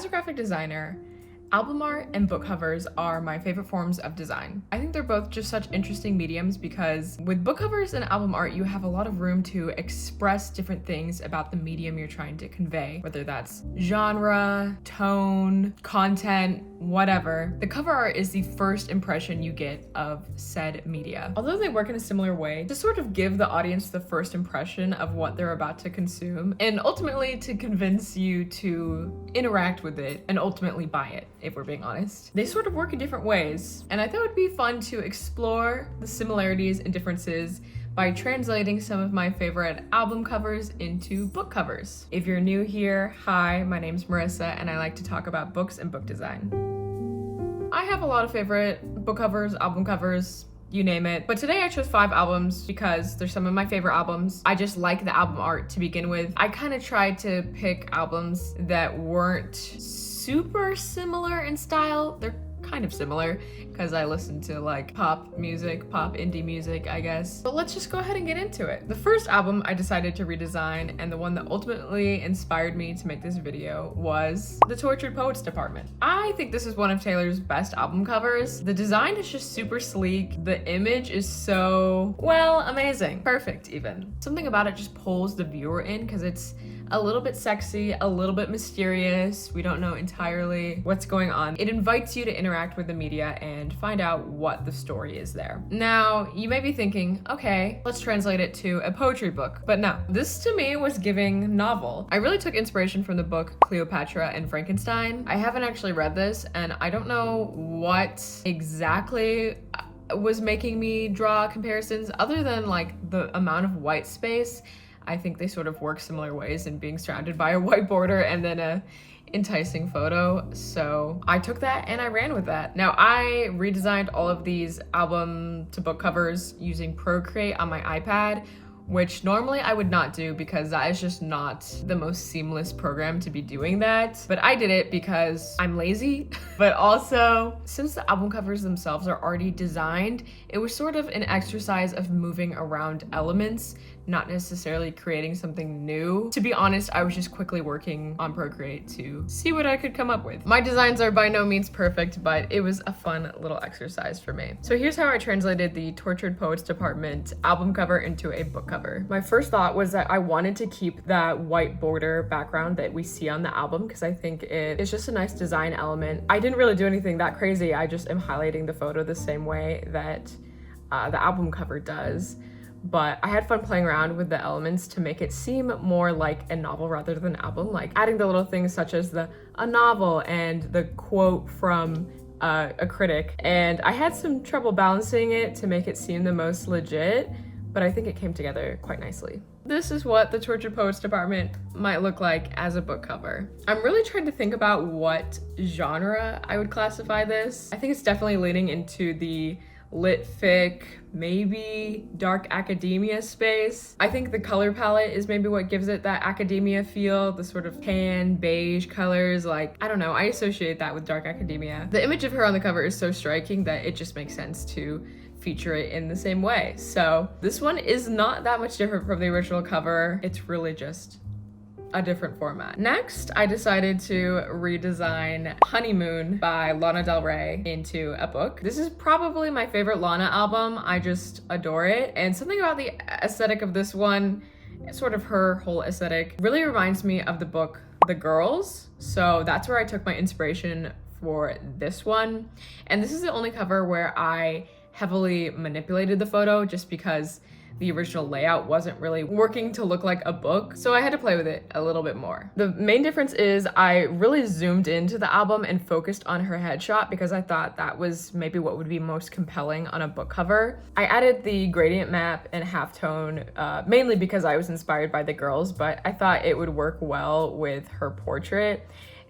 As a graphic designer, album art and book covers are my favorite forms of design. I think they're both just such interesting mediums because with book covers and album art, you have a lot of room to express different things about the medium you're trying to convey, whether that's genre, tone, content, whatever. The cover art is the first impression you get of said media. Although they work in a similar way to sort of give the audience the first impression of what they're about to consume and ultimately to convince you to interact with it and ultimately buy it, if we're being honest. They sort of work in different ways, and I thought it would be fun to explore the similarities and differences by translating some of my favorite album covers into book covers. If you're new here, hi, my name's Marissa, and I like to talk about books and book design. I have a lot of favorite book covers, album covers, you name it. But today I chose 5 albums because they're some of my favorite albums. I just like the album art to begin with. I kind of tried to pick albums that weren't super similar in style. They're kind of similar because I listen to like pop music, pop indie music, I guess. But let's just go ahead and get into it. The first album I decided to redesign, and the one that ultimately inspired me to make this video, was The Tortured Poets Department. I think this is one of Taylor's best album covers. The design is just super sleek. The image is so, well, amazing. Perfect even. Something about it just pulls the viewer in because it's a little bit sexy, a little bit mysterious. We don't know entirely what's going on. It invites you to interact with the media and find out what the story is there. Now, you may be thinking, okay, let's translate it to a poetry book. But no, this to me was giving novel. I really took inspiration from the book Cleopatra and Frankenstein. I haven't actually read this, and I don't know what exactly was making me draw comparisons other than like the amount of white space. I think they sort of work similar ways in being surrounded by a white border and then a enticing photo. So I took that and I ran with that. Now I redesigned all of these album to book covers using Procreate on my iPad, which normally I would not do because that is just not the most seamless program to be doing that. But I did it because I'm lazy, but also since the album covers themselves are already designed, it was sort of an exercise of moving around elements, not necessarily creating something new. To be honest, I was just quickly working on Procreate to see what I could come up with. My designs are by no means perfect, but it was a fun little exercise for me. So here's how I translated the Tortured Poets Department album cover into a book cover. My first thought was that I wanted to keep that white border background that we see on the album because I think it is just a nice design element. I didn't really do anything that crazy. I just am highlighting the photo the same way that the album cover does. But I had fun playing around with the elements to make it seem more like a novel rather than an album, like adding the little things such as a novel and the quote from a critic. And I had some trouble balancing it to make it seem the most legit, but I think it came together quite nicely. This is what the Tortured Poets Department might look like as a book cover. I'm really trying to think about what genre I would classify this. I think it's definitely leaning into the lit fic, maybe dark academia space. I think the color palette is maybe what gives it that academia feel, the sort of tan, beige colors. Like, I don't know, I associate that with dark academia. The image of her on the cover is so striking that it just makes sense to feature it in the same way. So this one is not that much different from the original cover. It's really just a different format. Next, I decided to redesign Honeymoon by Lana Del Rey into a book. This is probably my favorite Lana album. I just adore it. And something about the aesthetic of this one, sort of her whole aesthetic, really reminds me of the book The Girls. So that's where I took my inspiration for this one. And this is the only cover where I heavily manipulated the photo just because the original layout wasn't really working to look like a book, so I had to play with it a little bit more. The main difference is I really zoomed into the album and focused on her headshot because I thought that was maybe what would be most compelling on a book cover. I added the gradient map and halftone mainly because I was inspired by The Girls, but I thought it would work well with her portrait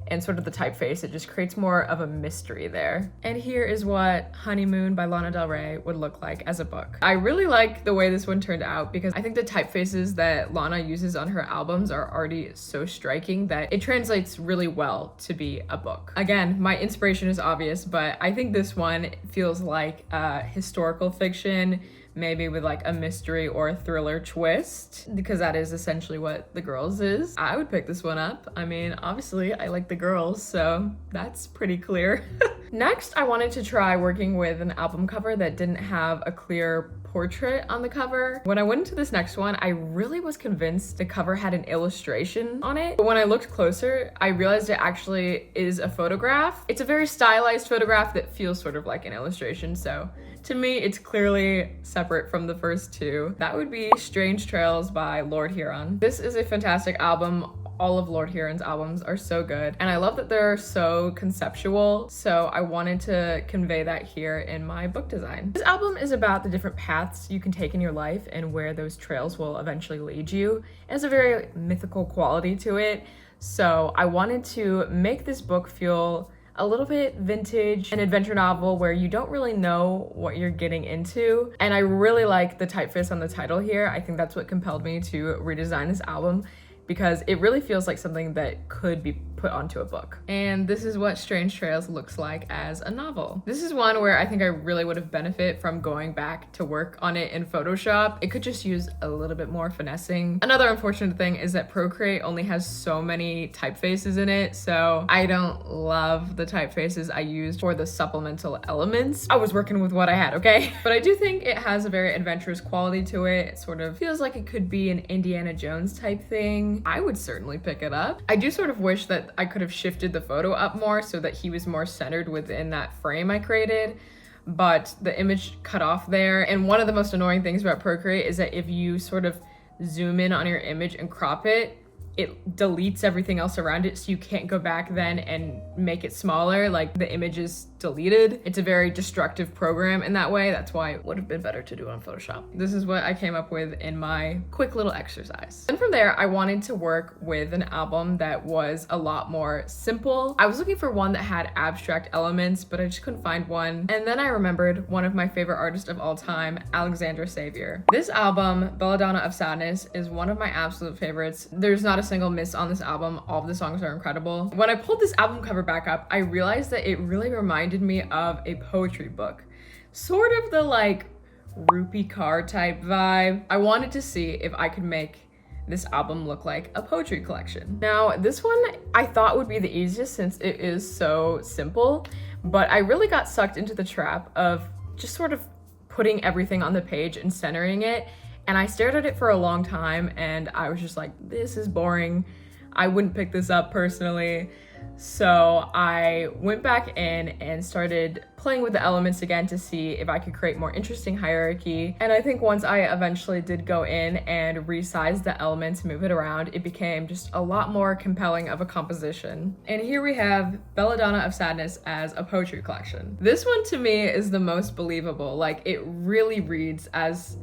and sort of the typeface. It just creates more of a mystery there. And here is what Honeymoon by Lana Del Rey would look like as a book. I really like the way this one turned out because I think the typefaces that Lana uses on her albums are already so striking that it translates really well to be a book. Again, my inspiration is obvious, but I think this one feels like historical fiction maybe with like a mystery or a thriller twist, because that is essentially what The Girls is. I would pick this one up. I mean, obviously I like The Girls, so that's pretty clear. Next, I wanted to try working with an album cover that didn't have a clear portrait on the cover. When I went into this next one, I really was convinced the cover had an illustration on it, but when I looked closer, I realized it actually is a photograph. It's a very stylized photograph that feels sort of like an illustration, so to me, it's clearly separate from the first two. That would be Strange Trails by Lord Huron. This is a fantastic album. All of Lord Huron's albums are so good, and I love that they're so conceptual, so I wanted to convey that here in my book design. This album is about the different paths you can take in your life and where those trails will eventually lead you. It has a very mythical quality to it, so I wanted to make this book feel a little bit vintage, an adventure novel where you don't really know what you're getting into. And I really like the typeface on the title here. I think that's what compelled me to redesign this album, because it really feels like something that could be put onto a book. And this is what Strange Trails looks like as a novel. This is one where I think I really would have benefited from going back to work on it in Photoshop. It could just use a little bit more finessing. Another unfortunate thing is that Procreate only has so many typefaces in it, so I don't love the typefaces I used for the supplemental elements. I was working with what I had, okay? But I do think it has a very adventurous quality to it. It sort of feels like it could be an Indiana Jones type thing. I would certainly pick it up. I do sort of wish that I could have shifted the photo up more so that he was more centered within that frame I created, but the image cut off there. And one of the most annoying things about Procreate is that if you sort of zoom in on your image and crop it, it deletes everything else around it, so you can't go back then and make it smaller, like the image is deleted. It's a very destructive program in that way. That's why it would have been better to do it on Photoshop. This is what I came up with in my quick little exercise. And from there, I wanted to work with an album that was a lot more simple. I was looking for one that had abstract elements, but I just couldn't find one. And then I remembered one of my favorite artists of all time, Alexandra Savior. This album, Belladonna of Sadness, is one of my absolute favorites. There's not a single miss on this album. All of the songs are incredible. When I pulled this album cover back up, I realized that it really reminded me of a poetry book. Sort of the like Rupi Kaur type vibe. I wanted to see if I could make this album look like a poetry collection. Now, this one I thought would be the easiest since it is so simple, but I really got sucked into the trap of just sort of putting everything on the page and centering it. And I stared at it for a long time and I was just like, this is boring. I wouldn't pick this up personally. So I went back in and started playing with the elements again to see if I could create more interesting hierarchy. And I think once I eventually did go in and resize the elements, move it around, it became just a lot more compelling of a composition. And here we have Belladonna of Sadness as a poetry collection. This one to me is the most believable. Like, it really reads as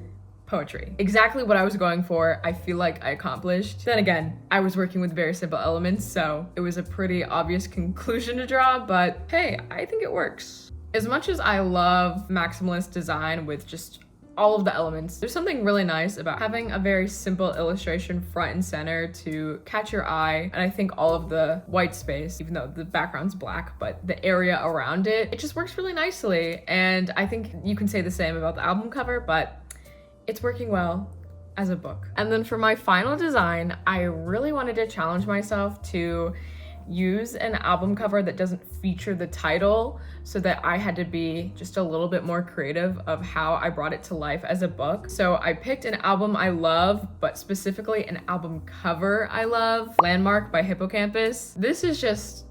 poetry. Exactly what I was going for, I feel like I accomplished. Then again, I was working with very simple elements, so it was a pretty obvious conclusion to draw, but hey, I think it works. As much as I love maximalist design with just all of the elements, there's something really nice about having a very simple illustration front and center to catch your eye. And I think all of the white space, even though the background's black, but the area around it, it just works really nicely. And I think you can say the same about the album cover, but it's working well as a book. And then for my final design, I really wanted to challenge myself to use an album cover that doesn't feature the title, so that I had to be just a little bit more creative of how I brought it to life as a book. So I picked an album I love, but specifically an album cover I love, Landmark by Hippocampus. This is just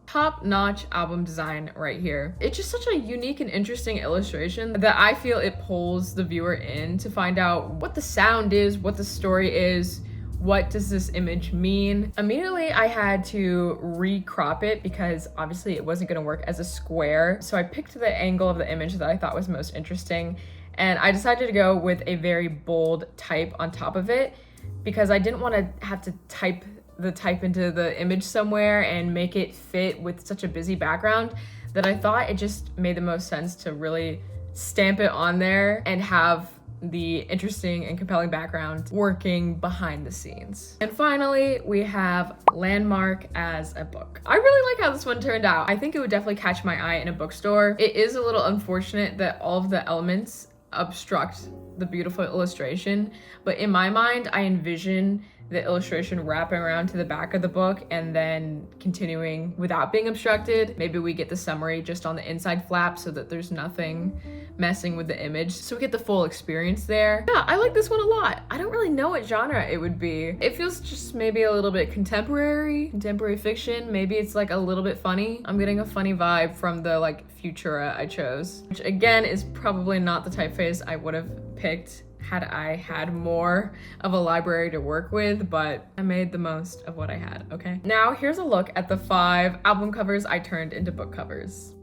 top-notch album design right here. It's just such a unique and interesting illustration that I feel it pulls the viewer in to find out what the sound is, what the story is, what does this image mean. Immediately I had to recrop it because obviously it wasn't gonna work as a square. So I picked the angle of the image that I thought was most interesting, and I decided to go with a very bold type on top of it because I didn't want to have to type the type into the image somewhere and make it fit with such a busy background, that I thought it just made the most sense to really stamp it on there and have the interesting and compelling background working behind the scenes. And finally, we have Landmark as a book. I really like how this one turned out. I think it would definitely catch my eye in a bookstore. It is a little unfortunate that all of the elements obstruct the beautiful illustration. But in my mind, I envision the illustration wrapping around to the back of the book and then continuing without being obstructed. Maybe we get the summary just on the inside flap so that there's nothing messing with the image, so we get the full experience there. Yeah, I like this one a lot. I don't really know what genre it would be. It feels just maybe a little bit contemporary fiction. Maybe it's like a little bit funny. I'm getting a funny vibe from the like Futura I chose, which again is probably not the typeface I would have picked had I had more of a library to work with, but I made the most of what I had, okay? Now here's a look at the 5 album covers I turned into book covers.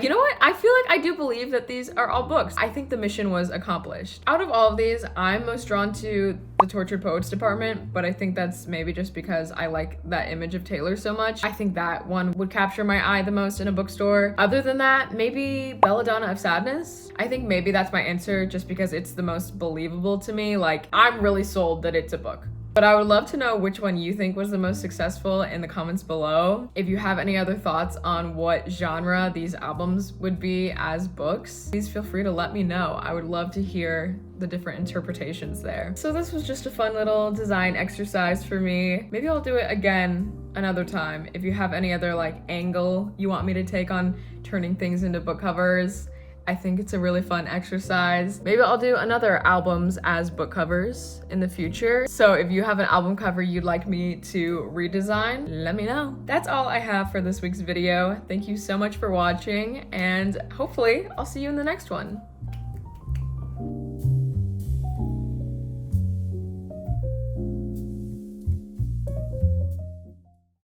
You know what? I feel like I do believe that these are all books. I think the mission was accomplished. Out of all of these, I'm most drawn to the Tortured Poets department, but I think that's maybe just because I like that image of Taylor so much. I think that one would capture my eye the most in a bookstore. Other than that, maybe Belladonna of Sadness. I think maybe that's my answer just because it's the most believable to me. Like, I'm really sold that it's a book. But I would love to know which one you think was the most successful in the comments below. If you have any other thoughts on what genre these albums would be as books, please feel free to let me know. I would love to hear the different interpretations there. So this was just a fun little design exercise for me. Maybe I'll do it again another time. If you have any other like angle you want me to take on turning things into book covers, I think it's a really fun exercise. Maybe I'll do another albums as book covers in the future. So if you have an album cover you'd like me to redesign, let me know. That's all I have for this week's video. Thank you so much for watching, and hopefully I'll see you in the next one.